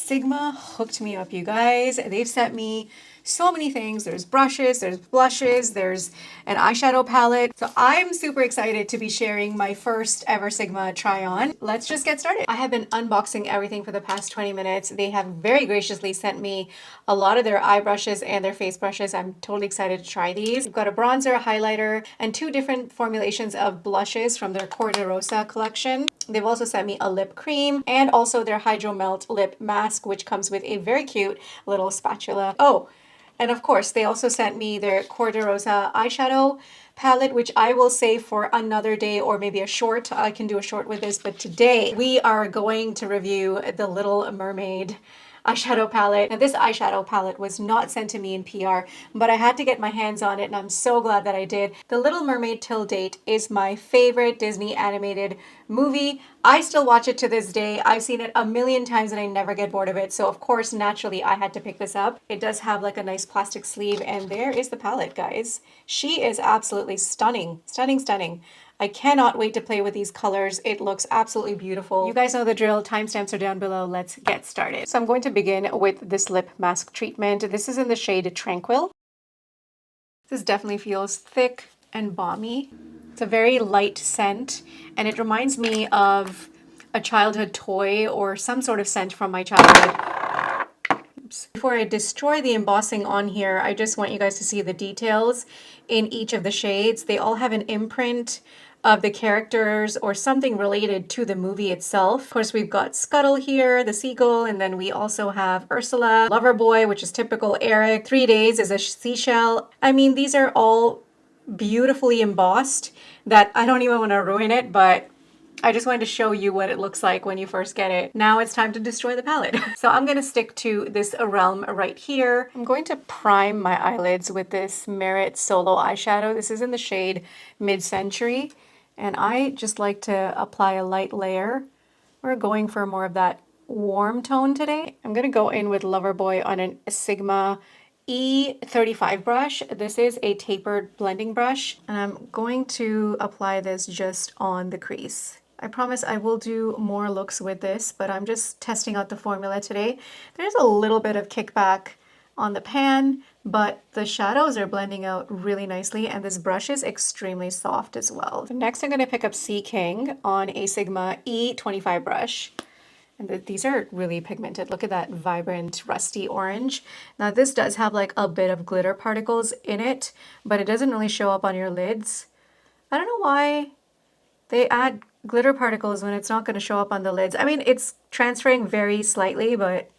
Sigma hooked me up, you guys. They've sent me so many things. There's brushes, there's blushes, there's an eyeshadow palette. So I'm super excited to be sharing my first ever Sigma try on. Let's just get started. I have been unboxing everything for the past 20 minutes. They have very graciously sent me a lot of their eye brushes and their face brushes. I'm totally excited to try these. We've got a bronzer, a highlighter, and 2 different formulations of blushes from their Cor de Rosa collection. They've also sent me a lip cream and also their Hydro Melt lip mask, which comes with a very cute little spatula. Oh, and of course, they also sent me their Cor de Rosa eyeshadow palette, which I will save for another day or maybe a short. I can do a short with this, but today we are going to review the Little Mermaid eyeshadow palette. Now, this eyeshadow palette was not sent to me in PR, but I had to get my hands on it, and I'm so glad that I did. The Little Mermaid till date is my favorite Disney animated movie. I still watch it to this day. I've seen it a million times and I never get bored of it. So of course, naturally, I had to pick this up. It does have like a nice plastic sleeve, and there is the palette, guys. She is absolutely stunning, stunning, stunning. I cannot wait to play with these colors. It looks absolutely beautiful. You guys know the drill. Timestamps are down below. Let's get started. So I'm going to begin with this lip mask treatment. This is in the shade Tranquil. This definitely feels thick and balmy. It's a very light scent, and it reminds me of a childhood toy or some sort of scent from my childhood. Oops. Before I destroy the embossing on here, I just want you guys to see the details in each of the shades. They all have an imprint of the characters or something related to the movie itself. Of course, we've got Scuttle here, the seagull, and then we also have Ursula, Loverboy, which is typical Eric. 3 Days is a seashell. I mean, these are all beautifully embossed that I don't even want to ruin it, but I just wanted to show you what it looks like when you first get it. Now it's time to destroy the palette. So I'm going to stick to this realm right here. I'm going to prime my eyelids with this Merit Solo eyeshadow. This is in the shade Mid-Century, and I just like to apply a light layer. We're going for more of that warm tone today. I'm going to go in with Loverboy on a Sigma E35 brush. This is a tapered blending brush, and I'm going to apply this just on the crease. I promise I will do more looks with this, but I'm just testing out the formula today. There's a little bit of kickback on the pan, but the shadows are blending out really nicely, and this brush is extremely soft as well. So next I'm going to pick up Sea King on a Sigma E25 brush. And these are really pigmented. Look at that vibrant rusty orange. Now this does have like a bit of glitter particles in it, but it doesn't really show up on your lids. I don't know why they add glitter particles when it's not going to show up on the lids. I mean, it's transferring very slightly, but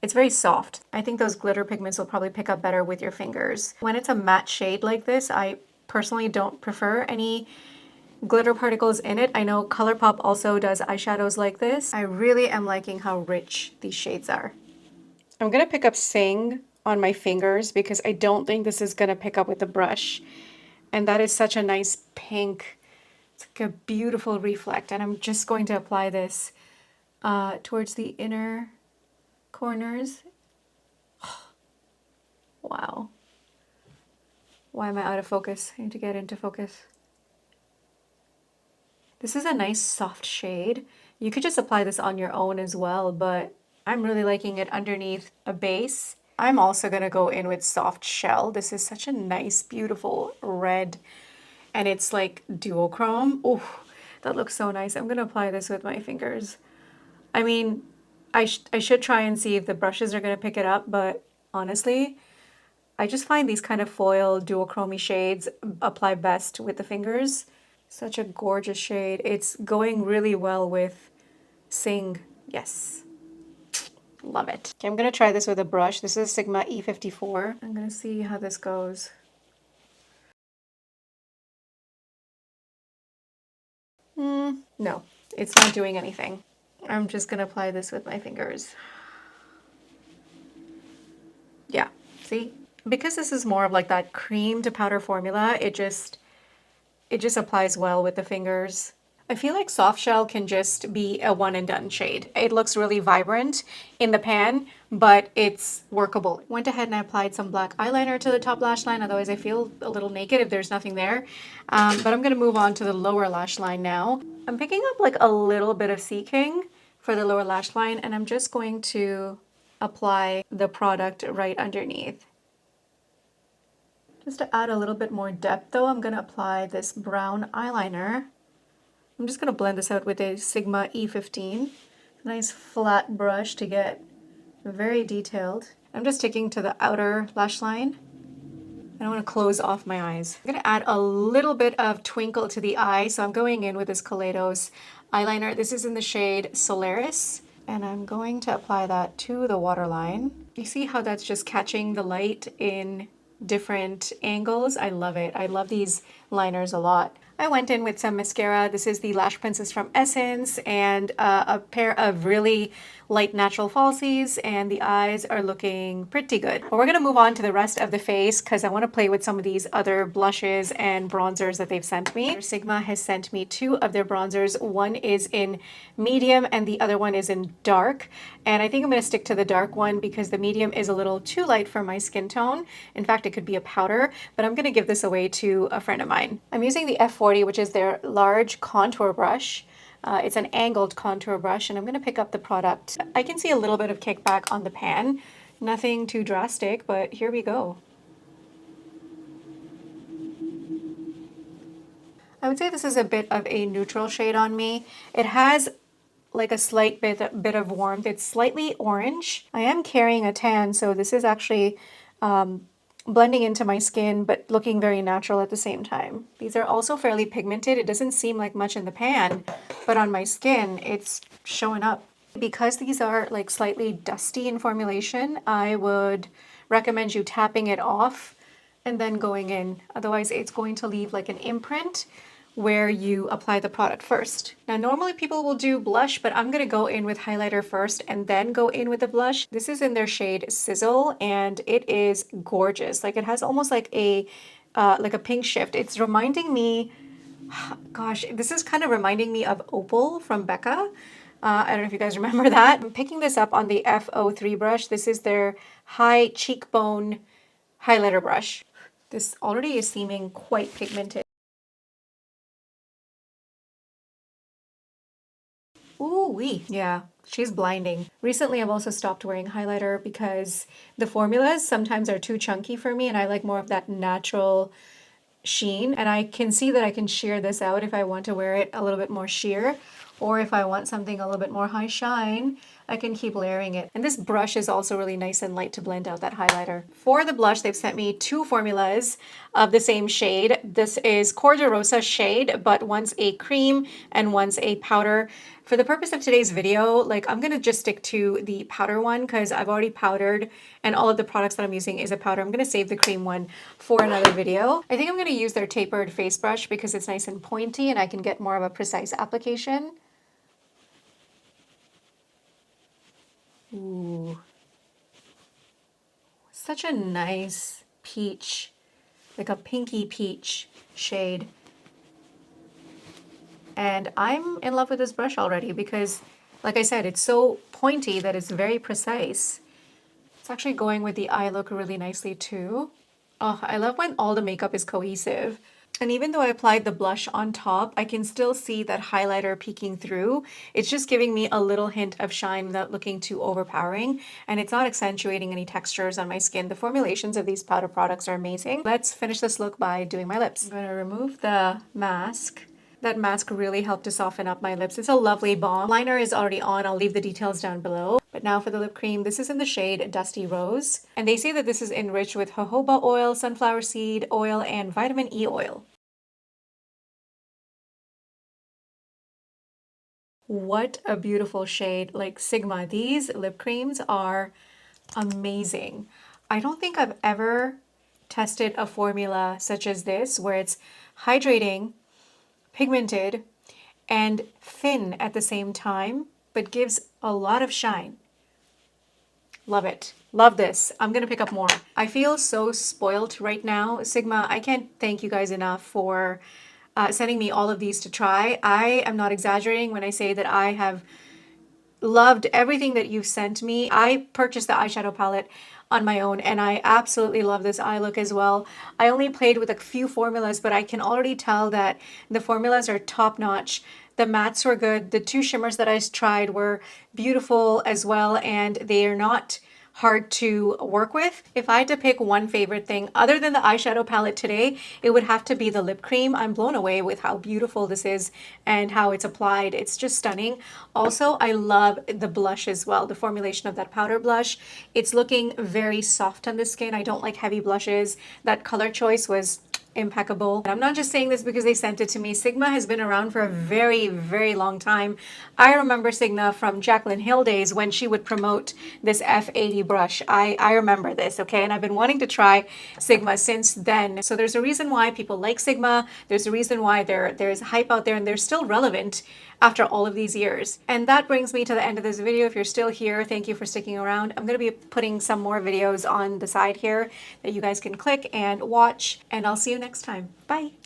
it's very soft. I think those glitter pigments will probably pick up better with your fingers. When it's a matte shade like this, I personally don't prefer any glitter particles in it. I know ColourPop also does eyeshadows like this. I really am liking how rich these shades are. I'm going to pick up Sing on my fingers because I don't think this is going to pick up with the brush. And that is such a nice pink. It's like a beautiful reflect. And I'm just going to apply this towards the inner corners. Wow. Why am I out of focus? I need to get into focus. This is a nice soft shade. You could just apply this on your own as well, but I'm really liking it underneath a base. I'm also going to go in with Soft Shell. This is such a nice, beautiful red, and it's like duochrome. Oh, that looks so nice. I'm going to apply this with my fingers. I mean, I should try and see if the brushes are going to pick it up, but honestly, I just find these kind of foil duochromy shades apply best with the fingers. Such a gorgeous shade. It's going really well with Sing. Yes. Love it. Okay, I'm going to try this with a brush. This is Sigma E54. I'm going to see how this goes. No, it's not doing anything. I'm just going to apply this with my fingers. Yeah, see? Because this is more of like that cream to powder formula, it just applies well with the fingers. I feel like Soft Shell can just be a one and done shade. It looks really vibrant in the pan, but it's workable. Went ahead and I applied some black eyeliner to the top lash line, otherwise I feel a little naked if there's nothing there. But I'm gonna move on to the lower lash line now. I'm picking up like a little bit of Sea King for the lower lash line, and I'm just going to apply the product right underneath. Just to add a little bit more depth though, I'm going to apply this brown eyeliner. I'm just going to blend this out with a Sigma E15. Nice flat brush to get very detailed. I'm just sticking to the outer lash line. I don't want to close off my eyes. I'm going to add a little bit of twinkle to the eye, so I'm going in with this Kaleidos eyeliner. This is in the shade Solaris, and I'm going to apply that to the waterline. You see how that's just catching the light in different angles? I love it. I love these liners a lot. I went in with some mascara. This is the Lash Princess from Essence, and a pair of really light natural falsies, and the eyes are looking pretty good. But we're going to move on to the rest of the face because I want to play with some of these other blushes and bronzers that they've sent me. Sigma has sent me two of their bronzers. One is in medium and the other one is in dark. And I think I'm going to stick to the dark one because the medium is a little too light for my skin tone. In fact, it could be a powder, but I'm going to give this away to a friend of mine. I'm using the F40, which is their large contour brush. It's an angled contour brush, and I'm going to pick up the product. I can see a little bit of kickback on the pan. Nothing too drastic, but here we go. I would say this is a bit of a neutral shade on me. It has like a slight bit of warmth. It's slightly orange. I am carrying a tan, so this is actually blending into my skin, but looking very natural at the same time. These are also fairly pigmented. It doesn't seem like much in the pan, but on my skin, it's showing up. Because these are like slightly dusty in formulation, I would recommend you tapping it off and then going in. Otherwise, it's going to leave like an imprint where you apply the product first. Now, normally people will do blush, but I'm gonna go in with highlighter first and then go in with the blush. This is in their shade Sizzle, and it is gorgeous. Like, it has almost like a pink shift. It's reminding me, gosh, this is kind of reminding me of Opal from Becca. I don't know if you guys remember that. I'm picking this up on the F03 brush. This is their high cheekbone highlighter brush. This already is seeming quite pigmented. Ooh-wee. Yeah, she's blinding. Recently, I've also stopped wearing highlighter because the formulas sometimes are too chunky for me, and I like more of that natural sheen. And I can see that I can sheer this out if I want to wear it a little bit more sheer, or if I want something a little bit more high shine, I can keep layering it. And this brush is also really nice and light to blend out that highlighter. For the blush, they've sent me two formulas of the same shade. This is Corderosa shade, but one's a cream and one's a powder. For the purpose of today's video, like, I'm gonna just stick to the powder one because I've already powdered and all of the products that I'm using is a powder. I'm gonna save the cream one for another video. I think I'm gonna use their tapered face brush because it's nice and pointy and I can get more of a precise application. Ooh, such a nice peach, like a pinky peach shade. And I'm in love with this brush already because, like I said, it's so pointy that it's very precise. It's actually going with the eye look really nicely too. Oh, I love when all the makeup is cohesive. And even though I applied the blush on top, I can still see that highlighter peeking through. It's just giving me a little hint of shine without looking too overpowering. And it's not accentuating any textures on my skin. The formulations of these powder products are amazing. Let's finish this look by doing my lips. I'm going to remove the mask. That mask really helped to soften up my lips. It's a lovely balm. Liner is already on. I'll leave the details down below. But now for the lip cream. This is in the shade Dusty Rose. And they say that this is enriched with jojoba oil, sunflower seed oil, and vitamin E oil. What a beautiful shade. Like, Sigma, these lip creams are amazing. I don't think I've ever tested a formula such as this where it's hydrating, pigmented, and thin at the same time, but gives a lot of shine. Love it. Love this. I'm gonna pick up more. I feel so spoiled right now. Sigma, I can't thank you guys enough for sending me all of these to try. I am not exaggerating when I say that I have loved everything that you've sent me. I purchased the eyeshadow palette on my own and I absolutely love this eye look as well. I only played with a few formulas, but I can already tell that the formulas are top notch. The mattes were good. The two shimmers that I tried were beautiful as well, and they are not hard to work with. If I had to pick one favorite thing other than the eyeshadow palette today, it would have to be the lip cream. I'm blown away with how beautiful this is and how it's applied. It's just stunning. Also, I love the blush as well, the formulation of that powder blush. It's looking very soft on the skin. I don't like heavy blushes. That color choice was impeccable. And I'm not just saying this because they sent it to me. Sigma has been around for a very, very long time. I remember Sigma from Jaclyn Hill days when she would promote this F80 brush. I remember this, okay? And I've been wanting to try Sigma since then. So there's a reason why people like Sigma. There's a reason why there's hype out there and they're still relevant after all of these years. And that brings me to the end of this video. If you're still here, thank you for sticking around. I'm going to be putting some more videos on the side here that you guys can click and watch, and I'll see you next time. Bye.